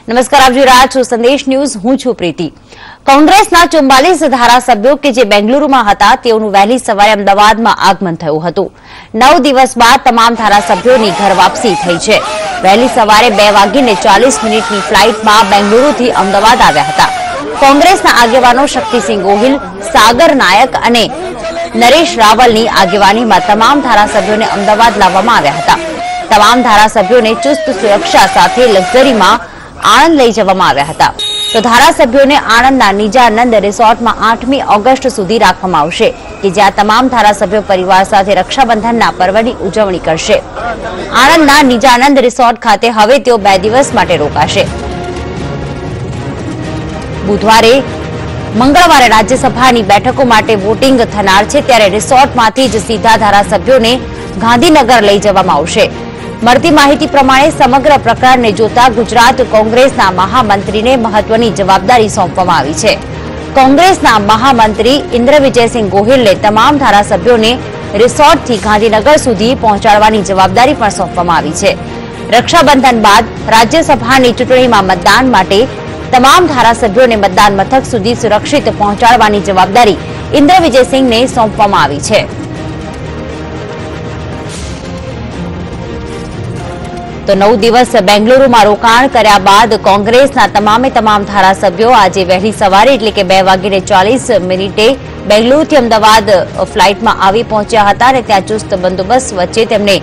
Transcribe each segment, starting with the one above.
નમસ્કાર, આપ જોઈ રહ્યા છો સંદેશ ન્યૂઝ. હું છું પ્રીતિ. કોંગ્રેસના 44 ધારાસભ્યો કે જે બેંગલુરુમાં હતા તેઓનું વહેલી સવારે અમદાવાદમાં આગમન થયું હતું. 9 દિવસ બાદ તમામ ધારાસભ્યોની ઘર વાપસી થઈ છે. વહેલી સવારે 2:40ની ફ્લાઇટમાં બેંગલુરુથી અમદાવાદ આવ્યા હતા. કોંગ્રેસના આગેવાનો શક્તિસિંહ ગોહિલ, સાગર નાયક અને નરેશ રાવલની આગેવાનીમાં તમામ ધારાસભ્યોને અમદાવાદ લાવવામાં આવ્યા હતા. તમામ ધારાસભ્યોને ચુસ્ત સુરક્ષા સાથે લક્ઝરીમાં આણંદ લઈ જવામાં આવ્યા હતા. તો ધારાસભ્યોને આણંદના નિજાનંદ રિસોર્ટમાં 8મી ઓગસ્ટ સુધી રાખવામાં આવશે કે જ્યાં તમામ ધારાસભ્યો પરિવાર સાથે રક્ષાબંધનના પર્વની ઉજવણી કરશે. આણંદના નિજાનંદ રિસોર્ટ ખાતે હવે તેઓ 2 દિવસ માટે રોકાશે. મંગળવારે રાજ્યસભાની બેઠકો માટે વોટિંગ થનાર છે, ત્યારે રિસોર્ટમાંથી જ સીધા ધારાસભ્યોને ગાંધીનગર લઈ જવામાં આવશે. મળતી માહિતી પ્રમાણે સમગ્ર પ્રકરણને જોતા ગુજરાત કોંગ્રેસના મહામંત્રીને મહત્વની જવાબદારી સોંપવામાં આવી છે. કોંગ્રેસના મહામંત્રી ઇન્દ્રવિજયસિંહ ગોહિલને તમામ ધારાસભ્યોને રિસોર્ટથી ગાંધીનગર સુધી પહોંચાડવાની જવાબદારી પણ સોંપવામાં આવી છે. રક્ષાબંધન બાદ રાજ્યસભાની ચૂંટણીમાં મતદાન માટે તમામ ધારાસભ્યોને મતદાન મથક સુધી સુરક્ષિત પહોંચાડવાની જવાબદારી ઇન્દ્રવિજયસિંહને સોંપવામાં આવી છે. તો 9 દિવસ બેંગલુરુમાં રોકાણ કર્યા બાદ કોંગ્રેસના તમામ ધારાસભ્યો આજે વહેલી સવારે એટલે કે 2:40 બેંગલુરુથી અમદાવાદ ફ્લાઇટમાં આવી પહોંચ્યા હતા અને ત્યાં ચુસ્ત બંદોબસ્ત વચ્ચે તેમને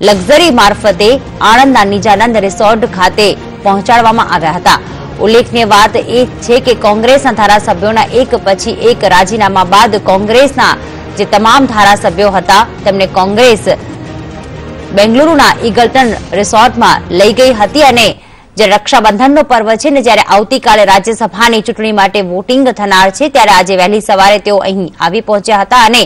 લક્ઝરી મારફતે આણંદના નિજાનંદ રિસોર્ટ ખાતે પહોંચાડવામાં આવ્યા હતા. ઉલ્લેખનીય વાત એ છે કે કોંગ્રેસના ધારાસભ્યોના એક પછી એક રાજીનામા બાદ કોંગ્રેસના જે તમામ ધારાસભ્યો હતા તેમને કોંગ્રેસ બેંગલુરુના ઈગલ્ટન રિસોર્ટમાં લઈ ગઈ હતી અને જે રક્ષાબંધનનો પર્વ છે ને જ્યારે આવતીકાલે રાજ્યસભાની ચૂંટણી માટે વોટિંગ થનાર છે ત્યારે આજે વહેલી સવારે તેઓ અહીં આવી પહોંચ્યા હતા અને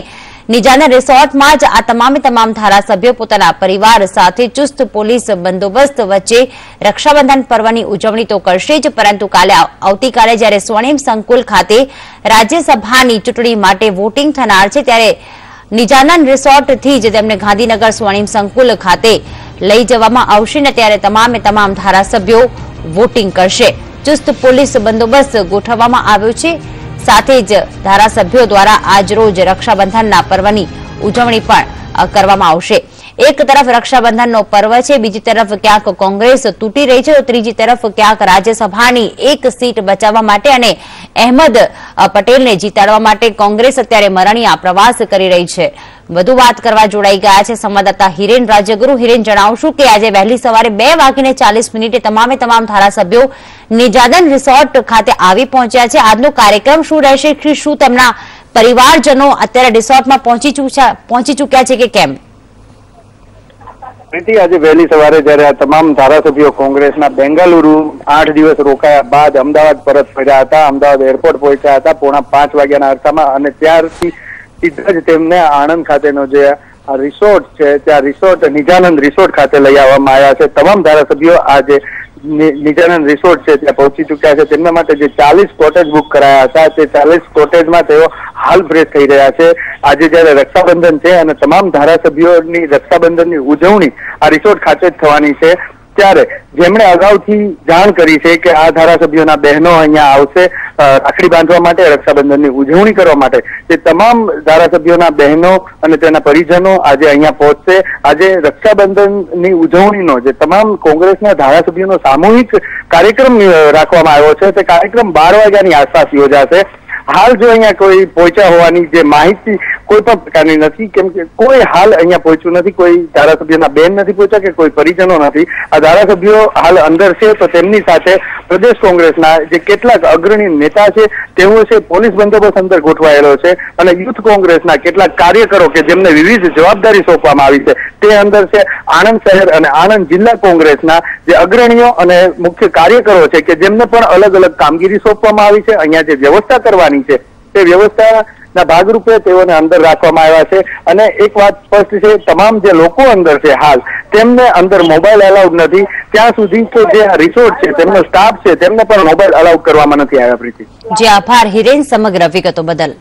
નિજાનંદ રિસોર્ટમાં જ આ તમામ ધારાસભ્યો પોતાના પરિવાર સાથે ચુસ્ત પોલીસ બંદોબસ્ત વચ્ચે રક્ષાબંધન પર્વની ઉજવણી તો કરશે જ, પરંતુ આવતીકાલે જ્યારે સ્વર્ણિમ સંકુલ ખાતે રાજ્યસભાની ચૂંટણી માટે વોટિંગ થનાર છે ત્યારે નિજાનંદ રિસોર્ટથી જ તેમને ગાંધીનગર સ્વર્ણિમ સંકુલ ખાતે લઈ જવામાં આવશે ને ત્યારે તમામ ધારાસભ્યો વોટિંગ કરશે. ચુસ્ત પોલીસ બંદોબસ્ત ગોઠવવામાં આવ્યો છે. સાથે જ ધારાસભ્યો દ્વારા આજરોજ રક્ષાબંધનના પર્વની ઉજવણી પણ કરવામાં આવશે. એક તરફ રક્ષાબંધનનો પર્વ છે, બીજી તરફ ક્યાંક કોંગ્રેસ તૂટી રહી છે, તો ત્રીજી તરફ ક્યાંક રાજ્યસભાની એક સીટ બચાવવા માટે અને અહેમદ પટેલને જીતાડવા માટે કોંગ્રેસ અત્યારે મરણિયા પ્રવાસ કરી રહી છે. વધુ વાત કરવા જોડાઈ ગયા છે સંવાદદાતા હિરેન રાજ્યગુરુ. હિરેન, જણાવશું કે આજે વહેલી સવારે 2:40 તમામ ધારાસભ્યો નિજાનંદ રિસોર્ટ ખાતે આવી પહોંચ્યા છે. આજનો કાર્યક્રમ શું રહેશે? શું તેમના પરિવારજનો અત્યારે રિસોર્ટમાં પહોંચી ચૂક્યા છે કે કેમ? આજે વહેલી સવારે જયારે આ તમામ ધારાસભ્યો કોંગ્રેસના બેંગાલુરુ 8 દિવસ રોકાયા બાદ અમદાવાદ પરત ફર્યા હતા. અમદાવાદ એરપોર્ટ પહોંચ્યા હતા 4:45 વાગ્યાના અરસામાં અને ત્યારથી સીધા જ તેમને આણંદ ખાતેનો જે રિસોર્ટ છે ત્યાં રિસોર્ટ નિજાનંદ રિસોર્ટ ખાતે લઈ આવવામાં આવ્યા છે. તમામ ધારાસભ્યો આજે નિજાનંદ રિસોર્ટ છે ત્યાં પહોંચી ચુક્યા છે. તેમના માટે જે 40 કોટેજ બુક કરાયા હતા તે 40 કોટેજમાં તેઓ હાલ ફ્રેશ થઈ રહ્યા છે. આજે જયારે રક્ષાબંધન છે અને તમામ ધારાસભ્યોની રક્ષાબંધનની ઉજવણી આ રિસોર્ટ ખાતે જ થવાની છે, ત્યારે જેમણે અગાઉથી જાણ કરી છે કે આ ધારાસભ્યોના બહેનો અહીંયા આવશે રાખડી બાંધવા માટે, રક્ષાબંધનની ઉજવણી કરવા માટે, તે તમામ ધારાસભ્યોના બહેનો અને તેના પરિજનો આજે અહીંયા પહોંચશે. આજે રક્ષાબંધનની ઉજવણીનો જે તમામ કોંગ્રેસના ધારાસભ્યોનો સામૂહિક કાર્યક્રમ રાખવામાં આવ્યો છે તે કાર્યક્રમ 12 વાગ્યાની આસપાસ યોજાશે. હાલ જો અહીંયા કોઈ પહોંચ્યા હોવાની જે માહિતી કોઈ પણ પ્રકારની નથી, કેમ કે કોઈ હાલ અહીંયા પહોંચ્યું નથી. કોઈ ધારાસભ્યના બેન નથી પહોંચ્યા કે કોઈ પરિજનો નથી. આ ધારાસભ્યો હાલ અંદર છે, તો તેમની સાથે પ્રદેશ કોંગ્રેસના જે કેટલાક અગ્રણી નેતા છે તેઓ છે, પોલીસ બંદોબસ્ત અંદર ગોઠવાયેલો છે અને યુથ કોંગ્રેસના કેટલાક કાર્યકરો કે જેમને વિવિધ જવાબદારી સોંપવામાં આવી છે તે અંદર છે. આણંદ શહેર અને આણંદ જિલ્લા કોંગ્રેસના જે અગ્રણીઓ અને મુખ્ય કાર્યકરો છે કે જેમને પણ અલગ અલગ કામગીરી સોંપવામાં આવી છે. અહીંયા જે વ્યવસ્થા કરવાની છે તે વ્યવસ્થાના ભાગરૂપે તેઓને અંદર રાખવામાં આવ્યા છે. અને એક વાત સ્પષ્ટ છે, તમામ જે લોકો અંદર છે હાલ તેમને અંદર મોબાઈલ અલાઉડ નથી. ત્યાં સુધી કે જે રિસોર્ટ છે તેમનો સ્ટાફ છે તેમને પણ મોબાઈલ અલાઉડ કરવામાં નથી આવ્યા. પ્રીતિ, જે આભાર હિરેન સમગ્ર વિગતો બદલ.